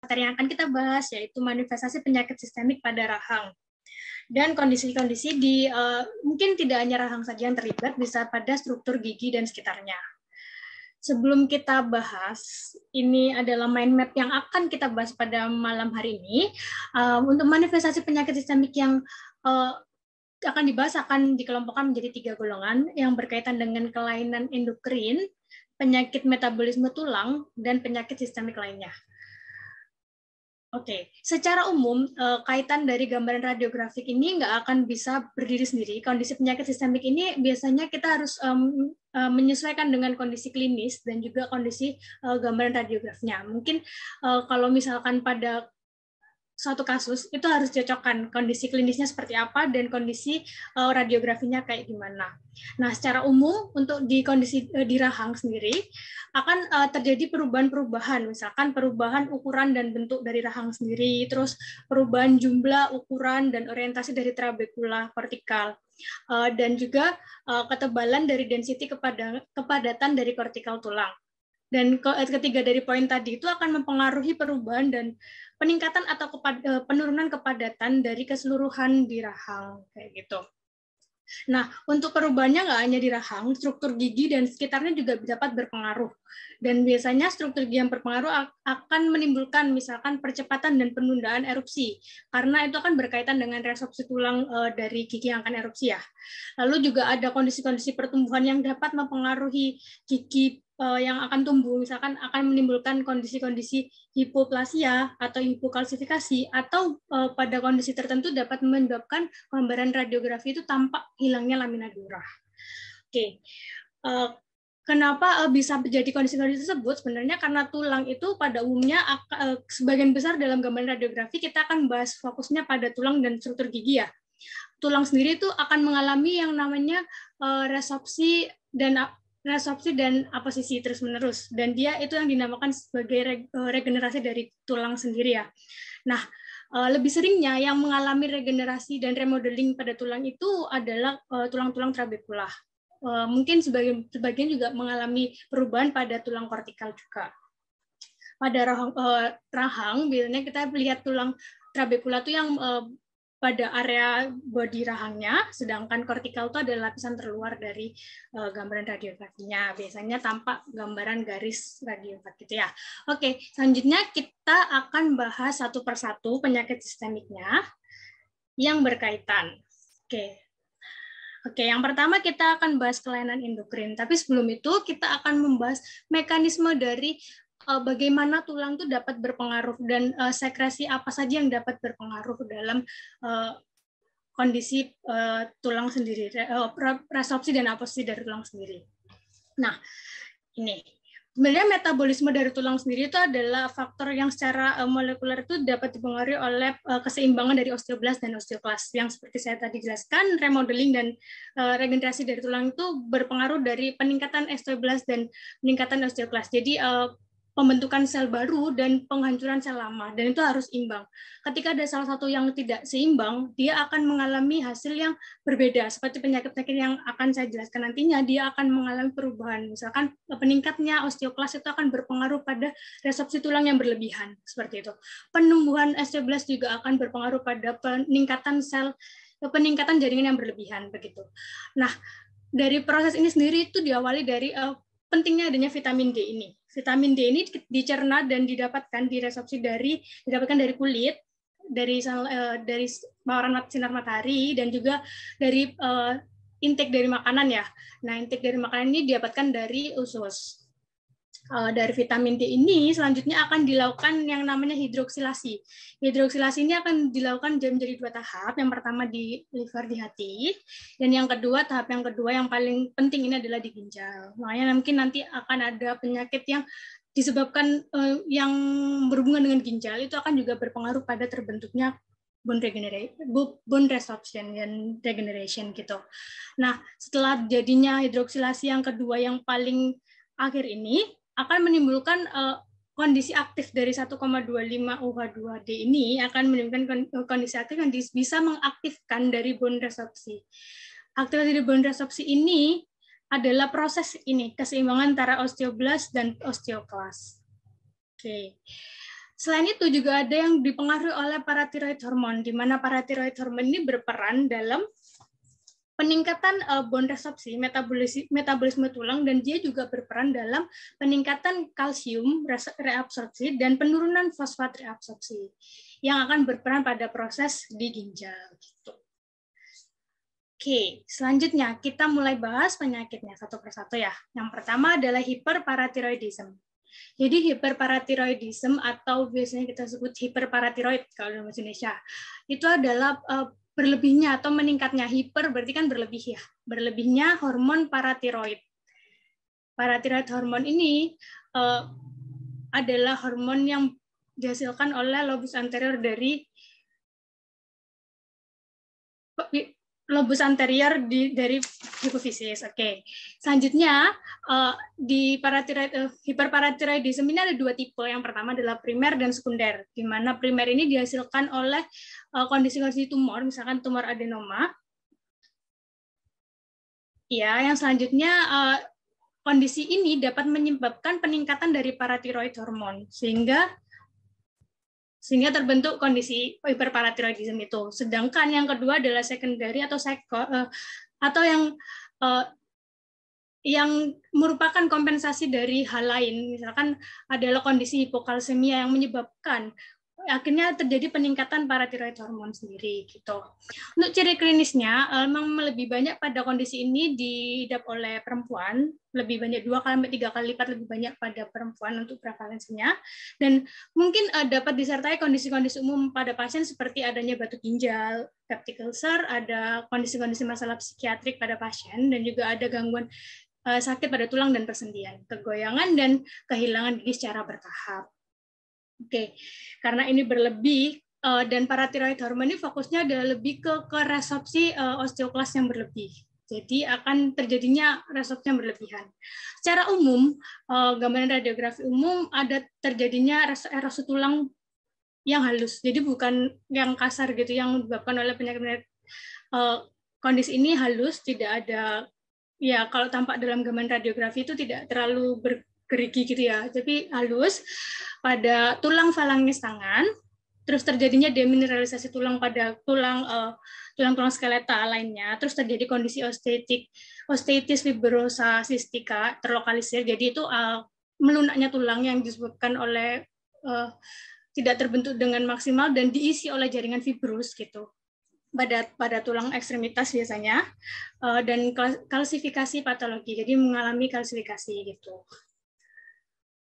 materi yang akan kita bahas, yaitu manifestasi penyakit sistemik pada rahang. Dan kondisi-kondisi di mungkin tidak hanya rahang saja yang terlibat, bisa pada struktur gigi dan sekitarnya. Sebelum kita bahas, ini adalah mind map yang akan kita bahas pada malam hari ini. Untuk manifestasi penyakit sistemik yang akan dibahas akan dikelompokkan menjadi 3 golongan yang berkaitan dengan kelainan endokrin, penyakit metabolisme tulang, dan penyakit sistemik lainnya. Oke, secara umum kaitan dari gambaran radiografik ini nggak akan bisa berdiri sendiri. Kondisi penyakit sistemik ini biasanya kita harus menyesuaikan dengan kondisi klinis dan juga kondisi gambaran radiografnya. Mungkin kalau misalkan pada suatu kasus itu harus cocokkan kondisi klinisnya seperti apa dan kondisi radiografinya kayak gimana. Nah, secara umum untuk di kondisi di rahang sendiri akan terjadi perubahan-perubahan, misalkan perubahan ukuran dan bentuk dari rahang sendiri, terus perubahan jumlah, ukuran dan orientasi dari trabekula kortikal, dan juga ketebalan dari density kepadatan dari kortikal tulang. Dan ketiga dari poin tadi itu akan mempengaruhi perubahan dan peningkatan atau penurunan kepadatan dari keseluruhan di rahang kayak gitu. Nah, untuk perubahannya nggak hanya di rahang, struktur gigi dan sekitarnya juga dapat berpengaruh. Dan biasanya struktur gigi yang berpengaruh akan menimbulkan misalkan percepatan dan penundaan erupsi, karena itu akan berkaitan dengan resorpsi tulang dari gigi yang akan erupsi ya. Lalu juga ada kondisi-kondisi pertumbuhan yang dapat mempengaruhi gigi yang akan tumbuh, misalkan akan menimbulkan kondisi-kondisi hipoplasia atau hipokalsifikasi, atau pada kondisi tertentu dapat menyebabkan gambaran radiografi itu tampak hilangnya lamina dura. Oke, kenapa bisa terjadi kondisi-kondisi tersebut? Sebenarnya karena tulang itu pada umumnya sebagian besar dalam gambaran radiografi kita akan bahas fokusnya pada tulang dan struktur gigi ya. Tulang sendiri itu akan mengalami yang namanya resorpsi dan aposisi terus-menerus, dan dia itu yang dinamakan sebagai regenerasi dari tulang sendiri ya. Nah, lebih seringnya yang mengalami regenerasi dan remodeling pada tulang itu adalah tulang-tulang trabekula. Mungkin sebagian juga mengalami perubahan pada tulang kortikal juga. Pada rahang biasanya kita lihat tulang trabekula itu yang pada area bodi rahangnya, sedangkan kortikal itu adalah lapisan terluar dari gambaran radiografinya. Biasanya tampak gambaran garis radiograf gitu ya. Oke, selanjutnya kita akan bahas satu persatu penyakit sistemiknya yang berkaitan. Oke, yang pertama kita akan bahas kelainan endokrin. Tapi sebelum itu kita akan membahas mekanisme dari bagaimana tulang itu dapat berpengaruh dan sekresi apa saja yang dapat berpengaruh dalam kondisi tulang sendiri, resorpsi dan aposisi dari tulang sendiri. Nah, ini sebenarnya metabolisme dari tulang sendiri itu adalah faktor yang secara molekuler itu dapat dipengaruhi oleh keseimbangan dari osteoblast dan osteoklas. Yang seperti saya tadi jelaskan, remodeling dan regenerasi dari tulang itu berpengaruh dari peningkatan osteoblast dan peningkatan osteoklas. Jadi pembentukan sel baru dan penghancuran sel lama, dan itu harus imbang. Ketika ada salah satu yang tidak seimbang, dia akan mengalami hasil yang berbeda, seperti penyakit-penyakit yang akan saya jelaskan nantinya, dia akan mengalami perubahan. Misalkan peningkatnya osteoklas itu akan berpengaruh pada resorpsi tulang yang berlebihan, seperti itu. Penumbuhan osteoblast juga akan berpengaruh pada peningkatan peningkatan jaringan yang berlebihan, begitu. Nah, dari proses ini sendiri itu diawali dari pentingnya adanya vitamin D ini. Vitamin D ini dicerna dan didapatkan didapatkan dari kulit, dari paparan sinar matahari, dan juga dari intake dari makanan ya. Nah, intake dari makanan ini didapatkan dari usus. Dari vitamin D ini selanjutnya akan dilakukan yang namanya hidroksilasi. Hidroksilasi ini akan dilakukan menjadi 2 tahap. Yang pertama di liver, di hati, dan tahap yang kedua yang paling penting ini adalah di ginjal. Makanya mungkin nanti akan ada penyakit yang disebabkan yang berhubungan dengan ginjal, itu akan juga berpengaruh pada terbentuknya bone resorption dan regeneration gitu. Nah, setelah jadinya hidroksilasi yang kedua yang paling akhir ini akan menimbulkan kondisi aktif dari 1,25 UH2D ini akan menimbulkan kondisi aktif yang bisa mengaktifkan dari bone resorpsi. Aktivasi dari bone resorpsi ini adalah proses ini, keseimbangan antara osteoblast dan osteoklas. Oke. Selain itu juga ada yang dipengaruhi oleh paratiroid hormon, di mana paratiroid hormon ini berperan dalam peningkatan bone resorpsi, metabolisme tulang, dan dia juga berperan dalam peningkatan kalsium reabsorpsi dan penurunan fosfat reabsorpsi yang akan berperan pada proses di ginjal. Gitu. Oke, selanjutnya kita mulai bahas penyakitnya satu persatu ya. Yang pertama adalah hiperparatiroidism. Jadi hiperparatiroidism atau biasanya kita sebut hiperparatiroid kalau dalam bahasa Indonesia, itu adalah berlebihnya atau meningkatnya. Hiper berarti kan berlebih ya. Berlebihnya hormon paratiroid. Paratiroid hormon ini adalah hormon yang dihasilkan oleh lobus anterior dari dari hipofisis. Oke. Selanjutnya di hiperparatiroidism ini ada dua tipe. Yang pertama adalah primer dan sekunder. Di mana primer ini dihasilkan oleh kondisi-kondisi tumor, misalkan tumor adenoma. Ya, yang selanjutnya kondisi ini dapat menyebabkan peningkatan dari paratiroid hormon sehingga terbentuk kondisi hiperparatiroidism itu. Sedangkan yang kedua adalah secondary atau yang merupakan kompensasi dari hal lain, misalkan adalah kondisi hipokalsemia yang menyebabkan akhirnya terjadi peningkatan paratiroid hormon sendiri gitu. Untuk ciri klinisnya memang lebih banyak pada kondisi ini diidap oleh perempuan, lebih banyak 2-3 kali lipat lebih banyak pada perempuan untuk prevalensinya, dan mungkin dapat disertai kondisi-kondisi umum pada pasien seperti adanya batu ginjal, peptic ulcer, ada kondisi-kondisi masalah psikiatrik pada pasien, dan juga ada gangguan sakit pada tulang dan persendian, kegoyangan dan kehilangan gigi secara bertahap. Oke, karena ini berlebih dan paratiroid hormon ini fokusnya adalah lebih ke resorpsi osteoklas yang berlebih. Jadi akan terjadinya resorpsi yang berlebihan. Secara umum, gambaran radiografi umum ada terjadinya erosi tulang yang halus. Jadi bukan yang kasar gitu, yang disebabkan oleh penyakit kondisi ini halus, tidak ada, ya kalau tampak dalam gambaran radiografi itu tidak terlalu gerigi gitu ya, tapi halus pada tulang falangis tangan, terus terjadinya demineralisasi tulang pada tulang skeleta lainnya, terus terjadi kondisi osteitis fibrosa sistika terlokalisir, jadi itu melunaknya tulang yang disebabkan oleh tidak terbentuk dengan maksimal dan diisi oleh jaringan fibrus gitu pada tulang ekstremitas biasanya, dan kalsifikasi patologi, jadi mengalami kalsifikasi gitu.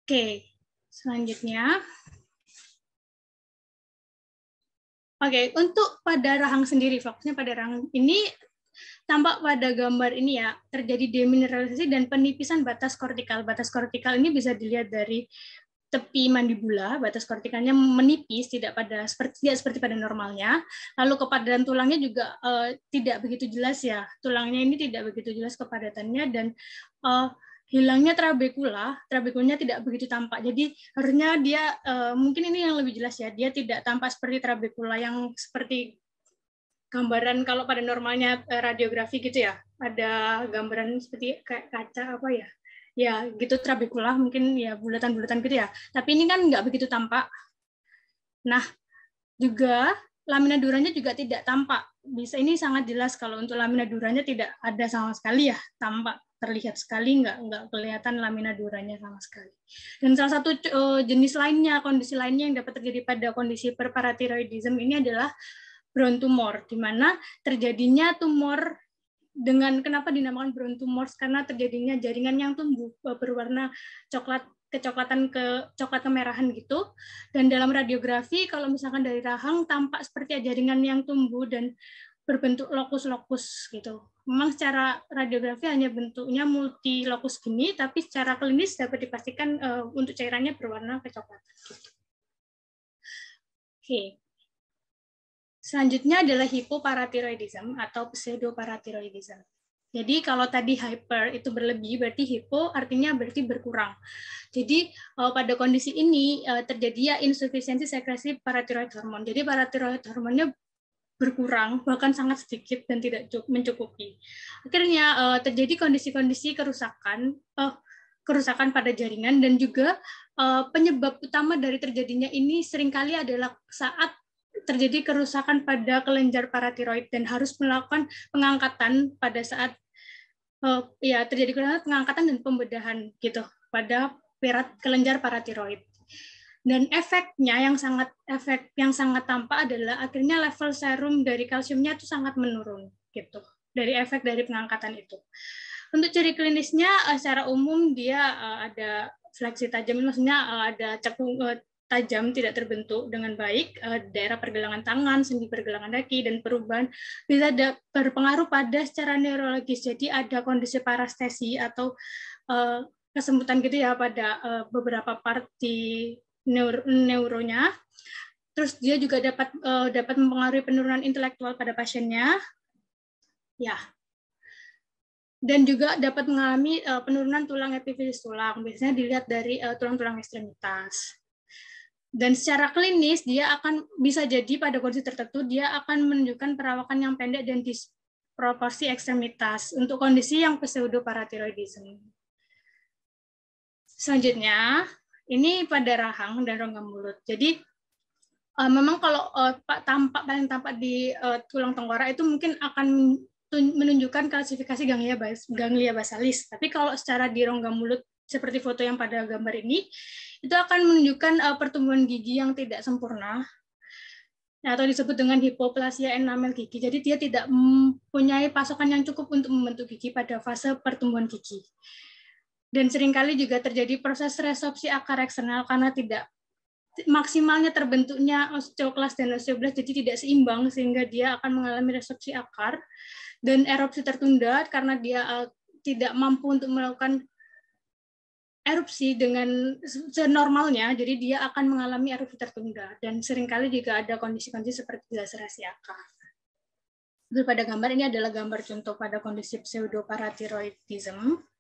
Oke, selanjutnya. Oke, untuk pada rahang sendiri, fokusnya pada rahang ini tampak pada gambar ini ya, terjadi demineralisasi dan penipisan batas kortikal. Batas kortikal ini bisa dilihat dari tepi mandibula, batas kortikalnya menipis, tidak seperti pada normalnya. Lalu kepadatan tulangnya juga tidak begitu jelas ya. Tulangnya ini tidak begitu jelas kepadatannya dan hilangnya trabekulanya tidak begitu tampak. Jadi harusnya dia mungkin ini yang lebih jelas ya. Dia tidak tampak seperti trabekula yang seperti gambaran kalau pada normalnya radiografi gitu ya. Ada gambaran seperti kayak kaca apa ya? Ya gitu trabekula mungkin ya bulatan-bulatan gitu ya. Tapi ini kan nggak begitu tampak. Nah juga lamina duranya juga tidak tampak. Ini sangat jelas kalau untuk lamina duranya tidak ada sama sekali ya, tampak terlihat sekali, nggak kelihatan lamina duranya sama sekali. Dan salah satu jenis lainnya, kondisi lainnya yang dapat terjadi pada kondisi hiperparatiroidism ini adalah brown tumor, di mana terjadinya tumor dengan kenapa dinamakan brown tumor, karena terjadinya jaringan yang tumbuh berwarna kecoklatan ke coklat kemerahan gitu. Dan dalam radiografi kalau misalkan dari rahang tampak seperti jaringan yang tumbuh dan berbentuk lokus-lokus gitu. Memang secara radiografi hanya bentuknya multi lokus gini, tapi secara klinis dapat dipastikan untuk cairannya berwarna kecoklatan. Oke. Selanjutnya adalah hipoparatiroidism atau pseudoparatiroidism. Jadi kalau tadi hyper itu berlebih, berarti hypo artinya berarti berkurang. Jadi pada kondisi ini terjadi ya insufisiensi sekresi paratiroid hormon. Jadi paratiroid hormonnya berkurang, bahkan sangat sedikit dan tidak mencukupi. Akhirnya terjadi kondisi-kondisi kerusakan kerusakan pada jaringan, dan juga penyebab utama dari terjadinya ini seringkali adalah saat terjadi kerusakan pada kelenjar paratiroid dan harus melakukan pengangkatan pada saat ya terjadi pengangkatan dan pembedahan gitu pada kelenjar paratiroid. Dan efeknya yang sangat tampak adalah akhirnya level serum dari kalsiumnya itu sangat menurun gitu dari efek dari pengangkatan itu. Untuk ciri klinisnya secara umum dia ada fleksi tajam, maksudnya ada cekung tajam tidak terbentuk dengan baik, daerah pergelangan tangan, sendi pergelangan kaki, dan perubahan bisa berpengaruh pada secara neurologis. Jadi ada kondisi parestesi atau kesembutan gitu ya pada beberapa parti neuronya. Terus dia juga dapat mempengaruhi penurunan intelektual pada pasiennya. Ya. Dan juga dapat mengalami penurunan tulang epifisis tulang. Biasanya dilihat dari tulang-tulang ekstremitas. Dan secara klinis dia akan bisa jadi pada kondisi tertentu dia akan menunjukkan perawakan yang pendek dan disproporsi ekstremitas untuk kondisi yang pseudoparatiroidism. Selanjutnya, ini pada rahang dan rongga mulut. Jadi memang kalau paling tampak di tulang tengkorak itu mungkin akan menunjukkan klasifikasi ganglia basalis. Tapi kalau secara di rongga mulut seperti foto yang pada gambar ini, itu akan menunjukkan pertumbuhan gigi yang tidak sempurna atau disebut dengan hipoplasia enamel gigi. Jadi dia tidak mempunyai pasokan yang cukup untuk membentuk gigi pada fase pertumbuhan gigi. Dan seringkali juga terjadi proses resorpsi akar eksternal karena tidak maksimalnya terbentuknya osteoklas dan osteoblast, jadi tidak seimbang sehingga dia akan mengalami resorpsi akar dan erupsi tertunda karena dia tidak mampu untuk melakukan erupsi dengan senormalnya, jadi dia akan mengalami erupsi tertunda dan seringkali juga ada kondisi-kondisi seperti laserasi akar. Pada gambar ini adalah gambar contoh pada kondisi pseudoparatiroidism.